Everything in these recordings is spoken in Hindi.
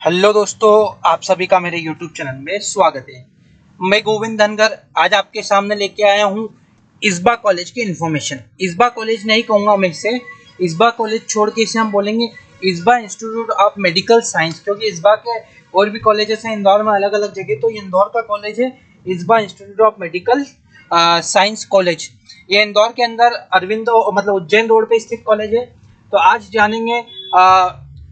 हेलो दोस्तों, आप सभी का मेरे YouTube चैनल में स्वागत है। मैं गोविंद धनगर आज आपके सामने लेके आया हूँ इस्बा कॉलेज की इन्फॉर्मेशन। इस्बा कॉलेज नहीं कहूँगा मैं इसे, इस्बा कॉलेज छोड़ के इसे हम बोलेंगे इस्बा इंस्टीट्यूट ऑफ मेडिकल साइंस, क्योंकि इस्बा के और भी कॉलेजेस हैं इंदौर में अलग अलग जगह। तो ये इंदौर का कॉलेज है इस्बा institute of medical science college. ये इंदौर के अंदर अरविंद मतलब उज्जैन रोड पे स्थित कॉलेज है। तो आज जानेंगे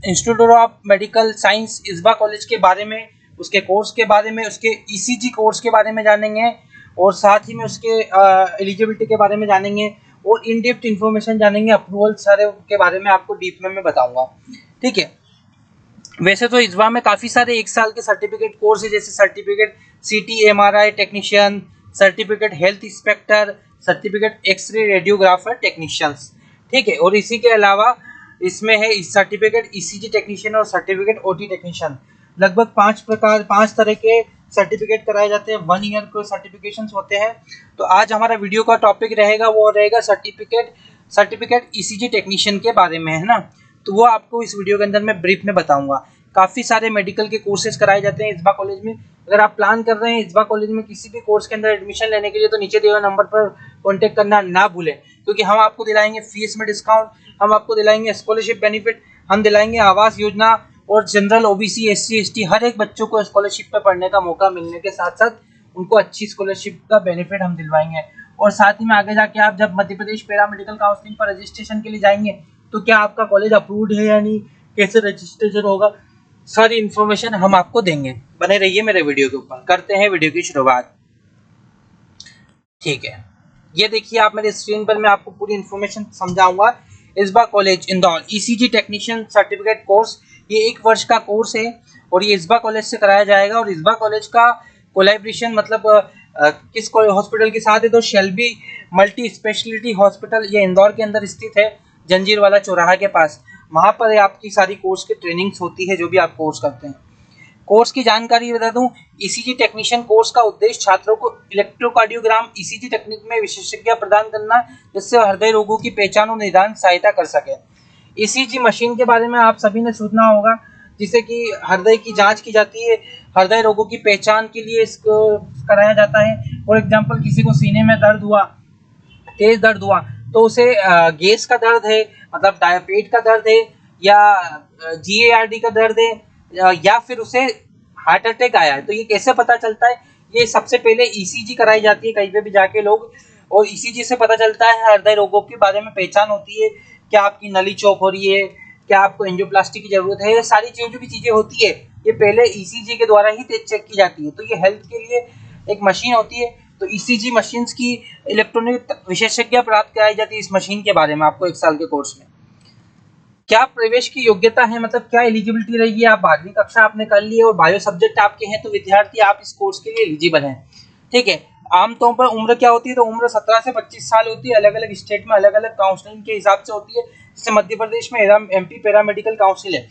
institute of medical science इस्बा college के बारे में, उसके कोर्स के बारे में, उसके ईसीजी कोर्स के बारे में जानेंगे और साथ ही में उसके एलिजिबिलिटी के बारे में जानेंगे और इन डेप्थ इन्फॉर्मेशन जानेंगे। अप्रूवल सारे के बारे में आपको डीप में मैं बताऊंगा। ठीक है। वैसे तो इस्बा में काफ़ी सारे एक साल के सर्टिफिकेट कोर्स है, जैसे certificate CT/MRI technician, certificate health inspector, certificate x-ray radiographer technicians. ठीक है। और इसी के अलावा इसमें है सर्टिफिकेट ECG टेक्नीशियन और सर्टिफिकेट OT टेक्नीशियन। लगभग पांच तरह के सर्टिफिकेट कराए जाते हैं। 1 ईयर के सर्टिफिकेशंस होते हैं। तो आज हमारा वीडियो का टॉपिक रहेगा, वो रहेगा सर्टिफिकेट ECG टेक्नीशियन के बारे में, है ना। तो वो आपको इस वीडियो के अंदर मैं ब्रीफ में बताऊंगा। काफ़ी सारे मेडिकल के कोर्सेज कराए जाते हैं इस्बा कॉलेज में। अगर आप प्लान कर रहे हैं इस्बा कॉलेज में किसी भी कोर्स के अंदर एडमिशन लेने के लिए, तो नीचे दिए हुए नंबर पर कॉन्टैक्ट करना ना भूलें, क्योंकि हम आपको दिलाएंगे फीस में डिस्काउंट, हम आपको दिलाएंगे स्कॉलरशिप बेनिफिट, हम दिलाएंगे आवास योजना और जनरल OBC SC ST हर एक बच्चों को स्कॉलरशिप पे पढ़ने का मौका मिलने के साथ साथ उनको अच्छी स्कॉलरशिप का बेनिफिट हम दिलवाएंगे। और साथ ही में आगे जाके आप जब Madhya Pradesh para medical counselling पर रजिस्ट्रेशन के लिए जाएंगे, तो क्या आपका कॉलेज अप्रूव्ड है या नहीं, कैसे रजिस्ट्रेशन होगा, सारी इन्फॉर्मेशन हम आपको देंगे। बने रहिए मेरे वीडियो के ऊपर। करते हैं वीडियो की शुरुआत। ठीक है, ये देखिए आप मेरे स्क्रीन पर, मैं आपको पूरी इन्फॉर्मेशन समझाऊंगा। इस्बा college Indore ECG technician certificate course, ये 1 वर्ष का कोर्स है और ये इस्बा कॉलेज से कराया जाएगा। और इस्बा कॉलेज का कोलैबोरेशन मतलब किस हॉस्पिटल के साथ है, तो शेल्बी मल्टी स्पेशलिटी हॉस्पिटल, ये इंदौर के अंदर स्थित है, जंजीर वाला चौराहा के पास। वहाँ पर आपकी सारी कोर्स की ट्रेनिंग्स होती है, जो भी आप कोर्स करते हैं। कोर्स की जानकारी बता दूं, ECG टेक्नीशियन कोर्स का उद्देश्य छात्रों को इलेक्ट्रोकार्डियोग्राम ECG टेक्निक में विशेषज्ञता प्रदान करना, जिससे हृदय रोगों की पहचान और निदान सहायता कर सके। ECG मशीन के बारे में आप सभी ने सुना होगा, जिससे कि हृदय की जांच की जाती है, हृदय रोगों की पहचान के लिए इसको कराया जाता है। फॉर एग्जाम्पल, किसी को सीने में दर्द हुआ, तेज दर्द हुआ, तो उसे गैस का दर्द है, मतलब पेट का दर्द है, या GARD का दर्द है, या फिर उसे हार्ट अटैक आया है, तो ये कैसे पता चलता है। ये सबसे पहले ECG कराई जाती है कहीं पे भी जाके लोग, और ECG से पता चलता है हृदय रोगों के बारे में पहचान होती है। क्या आपकी नली चौक हो रही है, क्या आपको एंजियोप्लास्टी की जरूरत है, ये सारी जो भी चीजें होती है ये पहले ECG के द्वारा ही चेक की जाती है। तो ये हेल्थ के लिए एक मशीन होती है। तो ECG मशीन्स की इलेक्ट्रॉनिक विशेषज्ञता प्राप्त कराई जाती है इस मशीन के बारे में आपको 1 साल के कोर्स में। क्या प्रवेश की योग्यता है, मतलब क्या एलिजिबिलिटी रहेगी। आप 12वीं कक्षा आपने कर ली है और बायो सब्जेक्ट आपके हैं, तो विद्यार्थी आप इस कोर्स के लिए एलिजिबल हैं। ठीक है। आमतौर पर उम्र क्या होती है, तो उम्र 17 से 25 साल होती है। अलग अलग स्टेट में अलग अलग काउंसलिंग के हिसाब से होती है। जैसे मध्य प्रदेश में MP पैरामेडिकल काउंसिल है,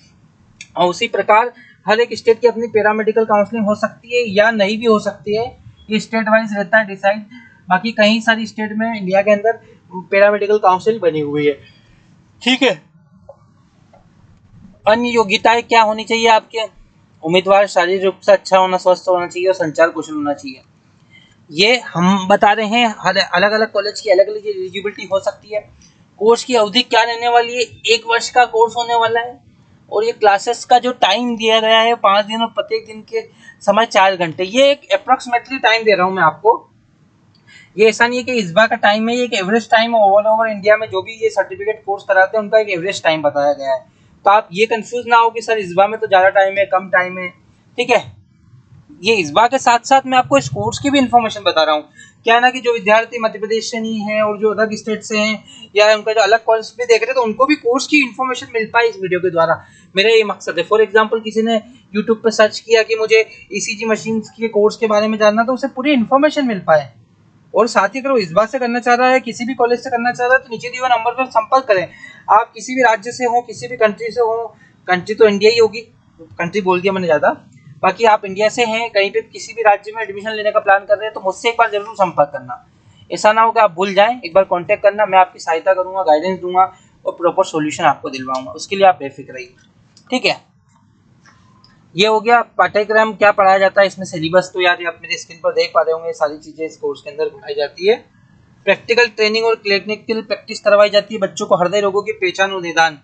और उसी प्रकार हर एक स्टेट की अपनी पैरामेडिकल काउंसलिंग हो सकती है या नहीं भी हो सकती है। ये स्टेट वाइज रहता है डिसाइड। बाकी कई सारी स्टेट में इंडिया के अंदर पैरामेडिकल काउंसिल बनी हुई है। ठीक है। अन्य योग्यताएं क्या होनी चाहिए आपके, उम्मीदवार शारीरिक रूप से अच्छा होना, स्वस्थ होना चाहिए और संचार कुशल होना चाहिए। ये हम बता रहे हैं, हर अलग अलग कॉलेज की अलग अलग एलिजिबिलिटी हो सकती है। कोर्स की अवधि क्या रहने वाली है, 1 वर्ष का कोर्स होने वाला है। और ये क्लासेस का जो टाइम दिया गया है 5 दिन, और प्रत्येक दिन के समय 4 घंटे। ये एक अप्रोक्सीमेटली टाइम दे रहा हूँ मैं आपको। ये ऐसा नहीं है कि इस्बा का टाइम है, ये एक एवरेज टाइम है। ओवर इंडिया में जो भी ये सर्टिफिकेट कोर्स कराते हैं उनका एक एवरेज टाइम बताया गया है। तो आप ये कंफ्यूज ना हो कि सर इस्बा में तो ज़्यादा टाइम है, कम टाइम है। ठीक है। ये इस्बा के साथ साथ मैं आपको इस कोर्स की भी इन्फॉर्मेशन बता रहा हूँ। क्या है ना कि जो विद्यार्थी मध्य प्रदेश से नहीं है और जो अलग स्टेट से हैं या उनका जो अलग कॉलेज भी देख रहे हैं, तो उनको भी कोर्स की इन्फॉर्मेशन मिल पाए इस वीडियो के द्वारा, मेरा ये मकसद है। फॉर एग्जाम्पल, किसी ने यूट्यूब पर सर्च किया कि मुझे ECG मशीन के कोर्स के बारे में जानना, तो उसे पूरी इन्फॉर्मेशन मिल पाए। और साथ ही अगर वो इस्बा से करना चाह रहा है, किसी भी कॉलेज से करना चाह रहा है, तो नीचे दिए हुए नंबर पर संपर्क करें। आप किसी भी राज्य से हो, किसी भी कंट्री से हो, कंट्री तो इंडिया ही होगी, कंट्री बोल दिया मैंने ज़्यादा, बाकी आप इंडिया से हैं, कहीं पे किसी भी राज्य में एडमिशन लेने का प्लान कर रहे हैं, तो मुझसे एक बार जरूर संपर्क करना। ऐसा ना हो कि आप भूल जाएं, एक बार कांटेक्ट करना, मैं आपकी सहायता करूंगा, गाइडेंस दूंगा और प्रॉपर सॉल्यूशन आपको दिलवाऊंगा। उसके लिए आप बेफिक्र रहिए। ठीक है। ये हो गया पाठ्यक्रम क्या पढ़ाया जाता है इसमें, सिलेबस तो यार आप मेरी स्क्रीन पर देख पा रहे होंगे, सारी चीजें इस कोर्स के अंदर पढ़ाई जाती है। प्रैक्टिकल ट्रेनिंग और क्लिनिकल प्रैक्टिस करवाई जाती है बच्चों को, हृदय रोगों की पहचान और निदान,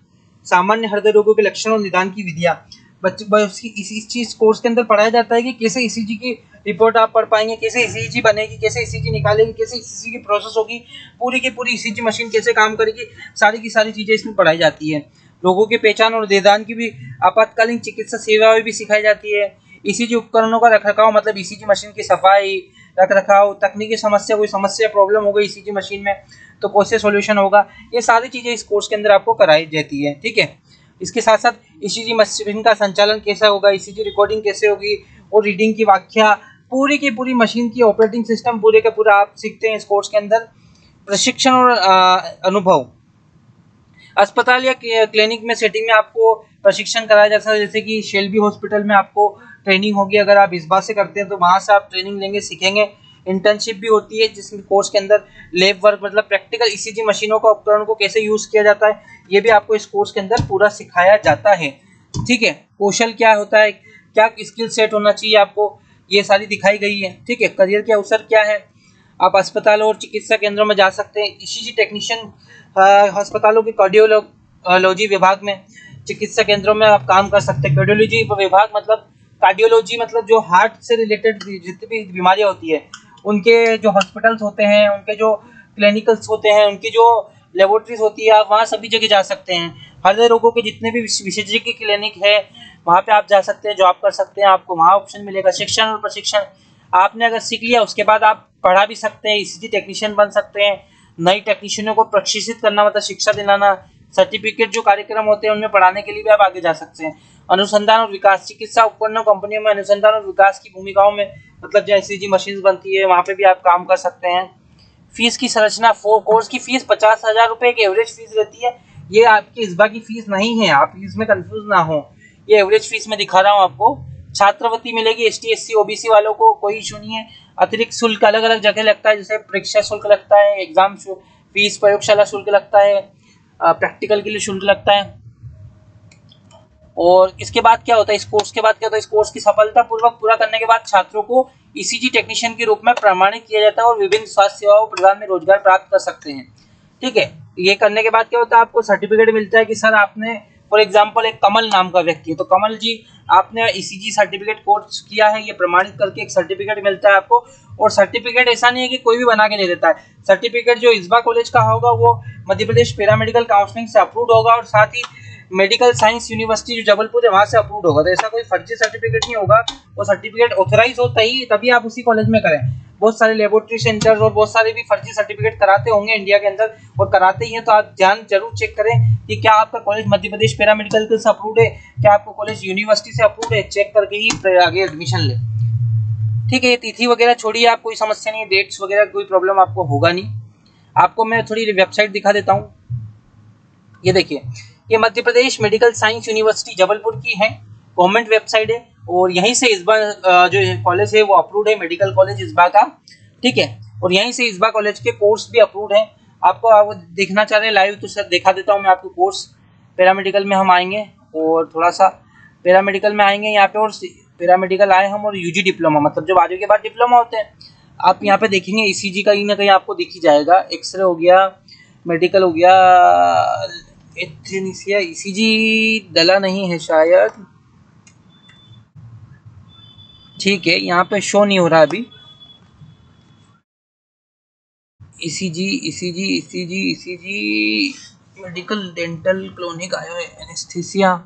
सामान्य हृदय रोगों के लक्षण और निदान की विधियां बच्चे इस चीज कोर्स के अंदर पढ़ाया जाता है कि कैसे ईसीजी की रिपोर्ट आप पढ़ पाएंगे, कैसे ईसीजी बनेगी, कैसे ईसीजी निकालेगी, कैसे ईसीजी की प्रोसेस होगी, पूरी की पूरी ईसीजी मशीन कैसे काम करेगी, सारी की सारी चीजें इसमें पढ़ाई जाती है। रोगों की पहचान और निदान की भी, आपातकालीन चिकित्सा सेवाएं भी सिखाई जाती है। ईसीजी उपकरणों का रखरखाव मतलब ईसीजी मशीन की सफाई, रख रखाव, तकनीकी समस्या, कोई समस्या प्रॉब्लम हो गई ईसीजी मशीन में तो कैसे सॉल्यूशन होगा, ये सारी चीजें इस कोर्स के अंदर आपको कराई जाती है। ठीक है, इसके साथ साथ ईसीजी मशीन का संचालन कैसा होगा, ईसीजी रिकॉर्डिंग कैसे होगी और रीडिंग की व्याख्या, पूरी की पूरी मशीन की ऑपरेटिंग सिस्टम पूरे का पूरा आप सीखते हैं इस कोर्स के अंदर। प्रशिक्षण और अनुभव, अस्पताल या क्लिनिक में सेटिंग में आपको प्रशिक्षण कराया जाता है, जैसे कि शेल्बी हॉस्पिटल में आपको ट्रेनिंग होगी, अगर आप इस बात से करते हैं तो वहां से आप ट्रेनिंग लेंगे, सीखेंगे। इंटर्नशिप भी होती है जिसमें कोर्स के अंदर लैब वर्क मतलब प्रैक्टिकल ईसीजी मशीनों का उपकरण को कैसे यूज किया जाता है, ये भी आपको इस कोर्स के अंदर पूरा सिखाया जाता है। ठीक है, कौशल क्या होता है, क्या स्किल सेट होना चाहिए आपको, ये सारी दिखाई गई है। ठीक है, करियर के अवसर क्या है, आप अस्पतालों और चिकित्सा केंद्रों में जा सकते हैं, ईसीजी टेक्नीशियन अस्पतालों के कार्डियोलॉजी विभाग में, चिकित्सा केंद्रों में आप काम कर सकते हैं। कार्डियोलॉजी विभाग मतलब कार्डियोलॉजी मतलब जो हार्ट से रिलेटेड जितनी भी बीमारियां होती है उनके जो हॉस्पिटल्स होते हैं, उनके जो क्लिनिकल्स होते हैं, उनकी जो लेबोरेटरीज होती है, आप वहाँ सभी जगह जा सकते हैं। हृदय रोगों के जितने भी विशेषज्ञ की क्लिनिक है वहाँ पे आप जा सकते हैं, जॉब कर सकते हैं, आपको वहाँ ऑप्शन मिलेगा। शिक्षण और प्रशिक्षण, आपने अगर सीख लिया उसके बाद आप पढ़ा भी सकते हैं, ईसीजी टेक्नीशियन बन सकते हैं। नई टेक्नीशियनों को प्रशिक्षित करना मतलब शिक्षा दिलाना, सर्टिफिकेट जो कार्यक्रम होते हैं उनमें पढ़ाने के लिए भी आप आगे जा सकते हैं। अनुसंधान और विकास, चिकित्सा उपकरणों कंपनियों में अनुसंधान और विकास की भूमिकाओं में मतलब जैसे ईसीजी मशीन बनती है वहाँ पे भी आप काम कर सकते हैं। फीस की संरचना, कोर्स की फीस 50,000 रुपये की एवरेज फीस रहती है। ये आपकी इस बार की फीस नहीं है, आप इसमें कंफ्यूज ना हो, ये एवरेज फीस में दिखा रहा हूँ आपको। छात्रवृत्ति मिलेगी एसटी एससी ओबीसी वालों को, कोई इशू नहीं है। अतिरिक्त शुल्क अलग अलग जगह लगता है, जैसे परीक्षा शुल्क लगता है, एग्जाम फीस, प्रयोगशाला शुल्क लगता है, प्रैक्टिकल के लिए शुल्क लगता है। और इसके बाद क्या होता है, इस कोर्स के बाद क्या होता है, इस कोर्स की सफलतापूर्वक पूरा करने के बाद छात्रों को ईसीजी टेक्नीशियन के रूप में प्रमाणित किया जाता है और विभिन्न स्वास्थ्य सेवाओं प्रदान में रोजगार प्राप्त कर सकते हैं। ठीक है, ये करने के बाद क्या होता है, आपको सर्टिफिकेट मिलता है कि सर आपने, फॉर एग्जाम्पल एक कमल नाम का व्यक्ति है तो कमल जी आपने ईसीजी सर्टिफिकेट कोर्स किया है, ये प्रमाणित करके एक सर्टिफिकेट मिलता है आपको। और सर्टिफिकेट ऐसा नहीं है कि कोई भी बना के दे देता है, सर्टिफिकेट जो इस्बा कॉलेज का होगा वो मध्य प्रदेश पैरामेडिकल काउंसलिंग से अप्रूव होगा और साथ ही मेडिकल साइंस यूनिवर्सिटी जो जबलपुर है वहां से अप्रूव होगा। तो ऐसा कोई फर्जी सर्टिफिकेट नहीं होगा, वो सर्टिफिकेट ऑथराइज होता ही तभी आप उसी कॉलेज में करें। बहुत सारे लेबोरेटरी सेंटर्स और बहुत सारे भी फर्जी सर्टिफिकेट कराते होंगे इंडिया के अंदर, और कराते ही हैं, तो आप ध्यान जरूर चेक करें कि क्या आपका कॉलेज मध्य प्रदेश पैरामेडिकल से अप्रूव है, क्या आपका कॉलेज यूनिवर्सिटी से अप्रूव है, चेक करके ही आगे एडमिशन ले। ठीक है, ये तिथि वगैरह छोड़िए, आप कोई समस्या नहीं है, डेट्स वगैरह कोई प्रॉब्लम आपको होगा नहीं। आपको मैं थोड़ी वेबसाइट दिखा देता हूँ, ये देखिए, ये Madhya Pradesh medical science university Jabalpur की है, गवर्नमेंट वेबसाइट है, और यहीं से इस्बा जो कॉलेज है वो अप्रूव्ड है, मेडिकल कॉलेज इस्बा का। ठीक है, और यहीं से इस्बा कॉलेज के कोर्स भी अप्रूव्ड है। आपको आप देखना चाह रहे हैं लाइव तो सर दिखा देता हूँ मैं आपको कोर्स। पैरामेडिकल में हम आएंगे और थोड़ा सा पैरामेडिकल में आएंगे यहाँ पे, और पैरामेडिकल आए हम, और यूजी डिप्लोमा मतलब जो बारहवीं के बाद डिप्लोमा होते हैं, आप यहाँ पे देखेंगे ईसीजी कहीं ना कहीं आपको दिख ही जाएगा, एक्सरे हो गया, मेडिकल हो गया, एथेनिसिया, ईसीजी डला नहीं है शायद। ठीक है, यहाँ पे शो नहीं हो रहा अभी, ECG ECG ECG ECG medical dental clinic आया है, एनेस्थीसिया।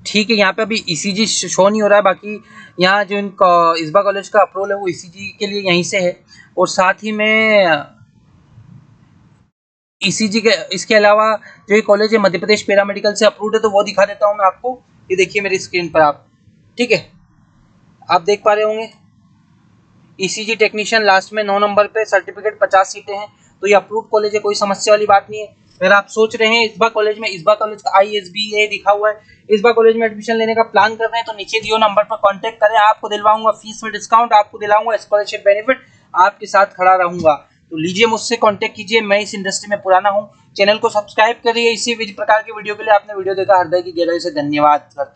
ठीक है, यहाँ पे अभी ईसीजी शो नहीं हो रहा है, बाकी यहाँ जो इनका इस्बा कॉलेज का अप्रूवल है वो ईसीजी के लिए यहीं से है। और साथ ही में ईसीजी के इसके अलावा जो ये कॉलेज है मध्य प्रदेश पैरामेडिकल से अप्रूव्ड है, तो वो दिखा देता हूँ मैं आपको। ये देखिए मेरी स्क्रीन पर आप, ठीक है, आप देख पा रहे होंगे ईसीजी टेक्नीशियन लास्ट में 9 नंबर पे, सर्टिफिकेट 50 सीटें हैं, तो ये अप्रूव्ड कॉलेज है, कोई समस्या वाली बात नहीं है। अगर आप सोच रहे हैं इस्बा कॉलेज में, इस्बा कॉलेज का ISBA लिखा हुआ है, इस्बा कॉलेज में एडमिशन लेने का प्लान कर रहे हैं, तो नीचे दिए नंबर पर कांटेक्ट करें, आपको दिलवाऊंगा फीस में डिस्काउंट, आपको दिलाऊंगा स्कॉलरशिप बेनिफिट, आपके साथ खड़ा रहूंगा। तो लीजिए मुझसे कांटेक्ट कीजिए, मैं इस इंडस्ट्री में पुराना हूँ। चैनल को सब्सक्राइब करिए, इसी प्रकार की वीडियो के लिए आपने वीडियो देखा, हृदय की गहराई से धन्यवाद करता हूँ।